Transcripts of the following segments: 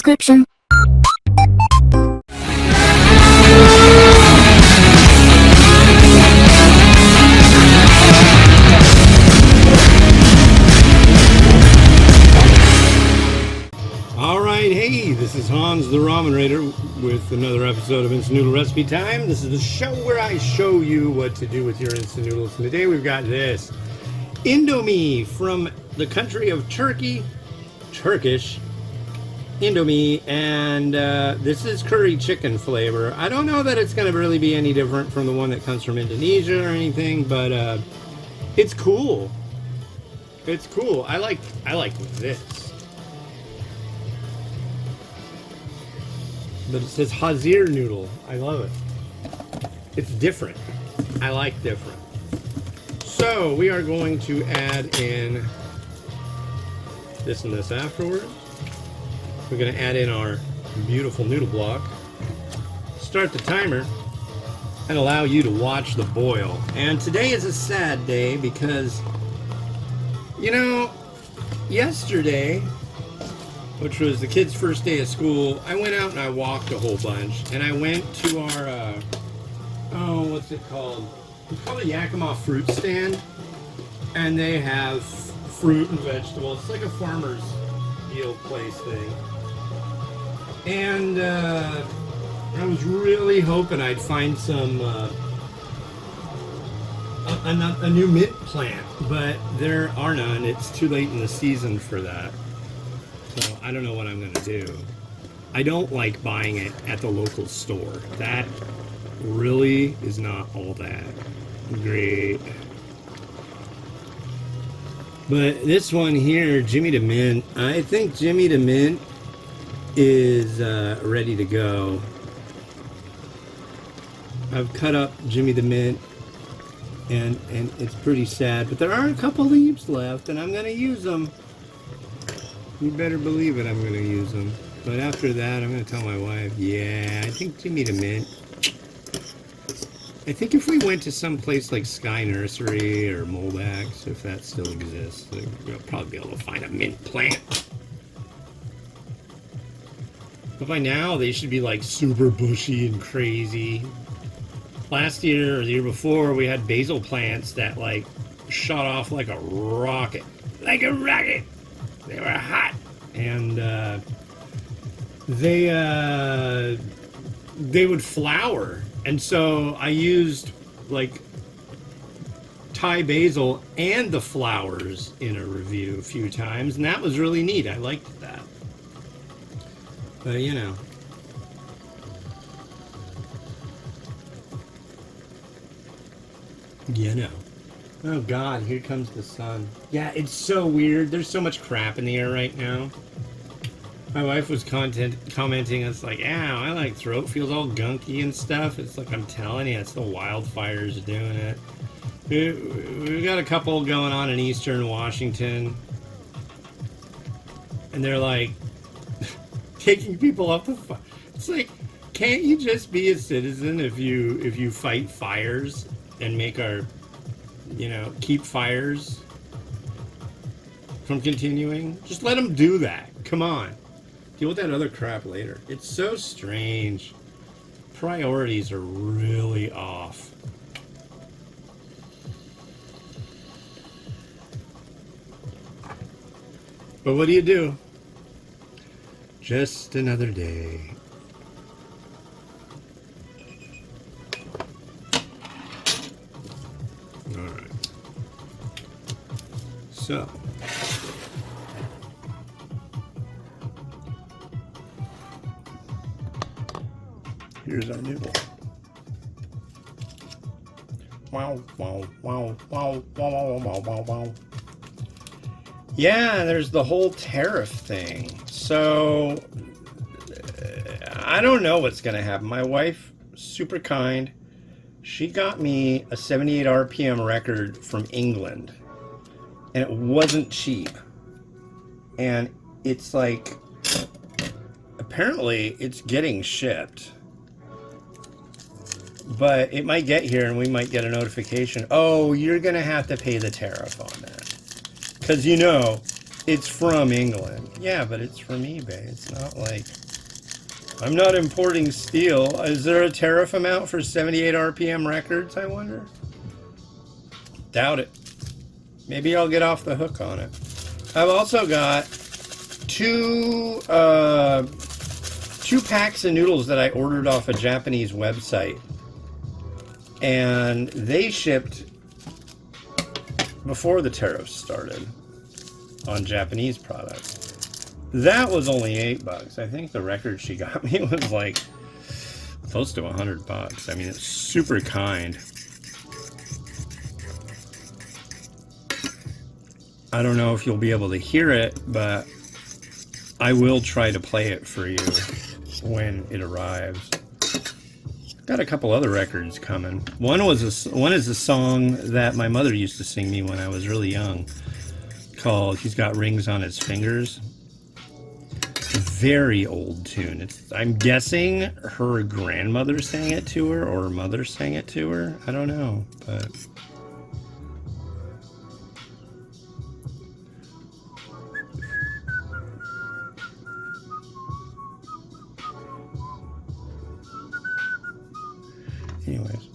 description. Alright, hey, this is Hans the Ramen Raider with another episode of Instant Noodle Recipe Time. This is the show where I show you what to do with your instant noodles. And today we've got this Indomie from the country of Turkey, Turkish Indomie, and this is curry chicken flavor. I don't know that it's going to really be any different from the one that comes from Indonesia or anything, but it's cool. It's cool. I like this. But it says Hazir noodle. I love it. It's different. I like different. So we are going to add in this and this afterwards. We're going to add in our beautiful noodle block, start the timer, and allow you to watch the boil. And today is a sad day because, you know, yesterday, which was the kids' first day of school, I went out and I walked a whole bunch. And I went to our, what's it called? It's called a Yakima fruit stand. And they have fruit and vegetables. It's like a farmer's deal place thing. And I was really hoping I'd find some, a new mint plant. But there are none. It's too late in the season for that. So I don't know what I'm going to do. I don't like buying it at the local store. That really is not all that great. But this one here, Jimmy the Mint, I think Jimmy the Mint is ready to go. I've cut up Jimmy the Mint and it's pretty sad, but there are a couple leaves left and I'm going to use them. You better believe it, I'm going to use them. But after that, I'm going to tell my wife, yeah, I think Jimmy the Mint. I think if we went to some place like Sky Nursery or Moldax, if that still exists, we'll probably be able to find a mint plant. But by now, they should be like super bushy and crazy. Last year or the year before, we had basil plants that like shot off like a rocket. Like a rocket! They were hot, and they would flower, and so I used like Thai basil and the flowers in a review a few times, and that was really neat. I liked that, but you know. Oh God, here comes the sun. Yeah, it's so weird. There's so much crap in the air right now. My wife was commenting, it's like, ow, I like throat feels all gunky and stuff. It's like, I'm telling you, it's the wildfires doing it. We've got a couple going on in eastern Washington. And they're like, taking people up the fire. It's like, can't you just be a citizen if you fight fires and make our... you know, keep fires from continuing? Just let them do that. Come on. Deal with that other crap later. It's so strange. Priorities are really off. But what do you do? Just another day. So, here's our noodle. Wow, wow, wow, wow, wow, wow, wow, wow. Yeah, there's the whole tariff thing. So, I don't know what's going to happen. My wife, super kind, she got me a 78 RPM record from England. And it wasn't cheap. And it's like, apparently it's getting shipped. But it might get here and we might get a notification. Oh, you're going to have to pay the tariff on that. Because, you know, It's from England. Yeah, but it's from eBay. It's not like... I'm not importing steel. Is there a tariff amount for 78 RPM records, I wonder? Doubt it. Maybe I'll get off the hook on it. I've also got two packs of noodles that I ordered off a Japanese website. And they shipped before the tariffs started on Japanese products. That was only $8. I think the record she got me was like close to $100. I mean, it's super kind. I don't know if you'll be able to hear it, but I will try to play it for you when it arrives. Got a couple other records coming. One is a song that my mother used to sing me when I was really young, called "He's Got Rings on His Fingers." It's a very old tune. I'm guessing her grandmother sang it to her or her mother sang it to her. I don't know, but anyways,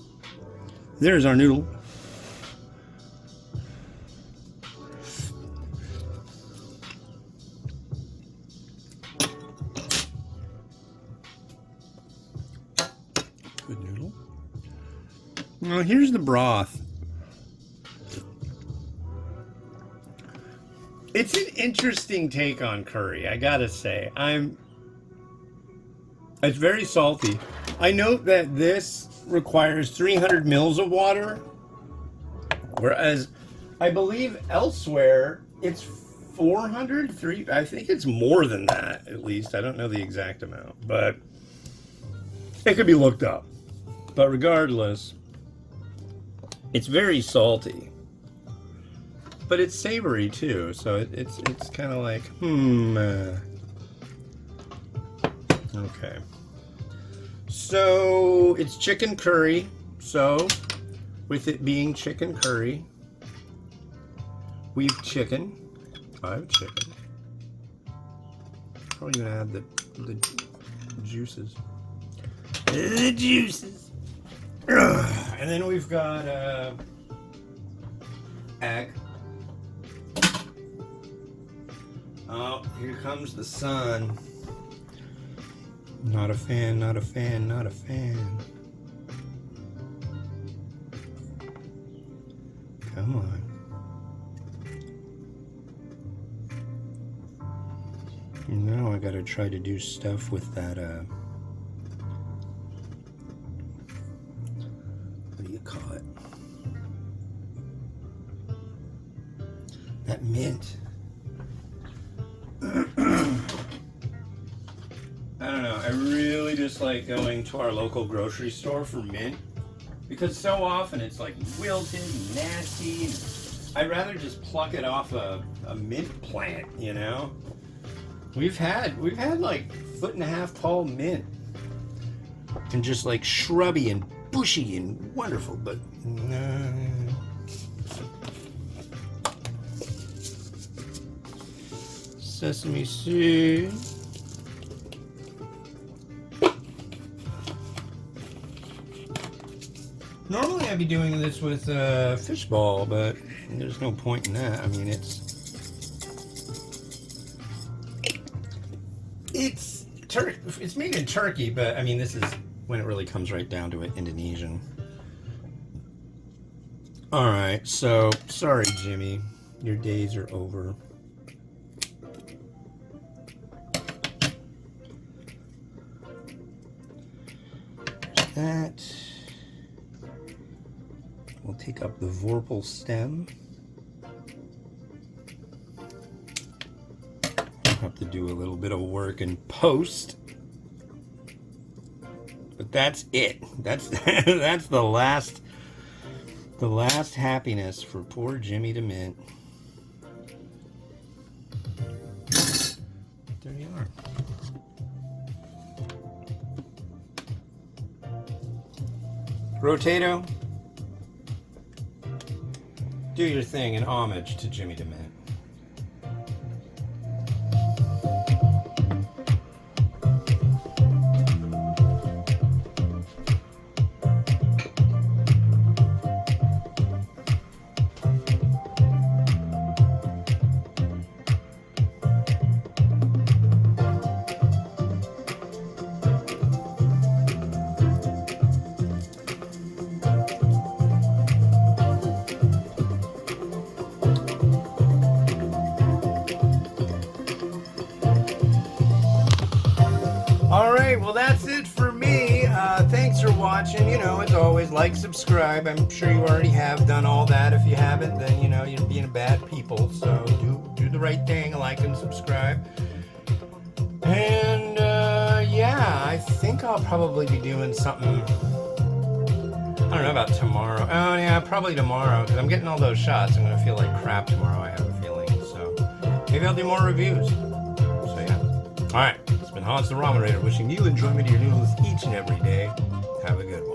there's our noodle. Good noodle. Now here's the broth. It's an interesting take on curry, I gotta say. It's very salty. I note that this requires 300 mils of water, whereas I believe elsewhere it's 400. I think it's more than that, at least. I don't know the exact amount, but it could be looked up. But regardless, it's very salty, but it's savory too. So it's kind of like okay. So it's chicken curry. So with it being chicken curry, I've chicken. Probably gonna add the juices. The juices. And then we've got egg. Oh, here comes the sun. Not a fan, not a fan, not a fan. Come on. Now I gotta try to do stuff with that, what do you call it? That mint. I don't know, I really just like going to our local grocery store for mint, because so often it's like wilted and nasty, and I'd rather just pluck it off a mint plant, you know? We've had like 1.5 tall mint, and just like shrubby and bushy and wonderful, but no. Sesame seed. Normally I'd be doing this with fish ball, but there's no point in that. I mean, it's made in Turkey, but I mean, this is when it really comes right down to it, Indonesian. All right, so sorry, Jimmy, your days are over. That. We'll take up the vorpal stem. I'll have to do a little bit of work in post. But that's it. That's that's the last happiness for poor Jimmy DeMint. There you are. Rotato, do your thing in homage to Jimmy DeMint. like, subscribe. I'm sure you already have done all that. If you haven't, then you know you're being bad people. So do the right thing, like and subscribe. And yeah, I think I'll probably be doing something. I don't know about tomorrow. Oh yeah, probably tomorrow, because I'm getting all those shots. I'm gonna feel like crap tomorrow, I have a feeling. So maybe I'll do more reviews. So yeah. Alright, it's been Hans the Ramen Raider wishing you enjoyment of your noodles each and every day. Have a good one.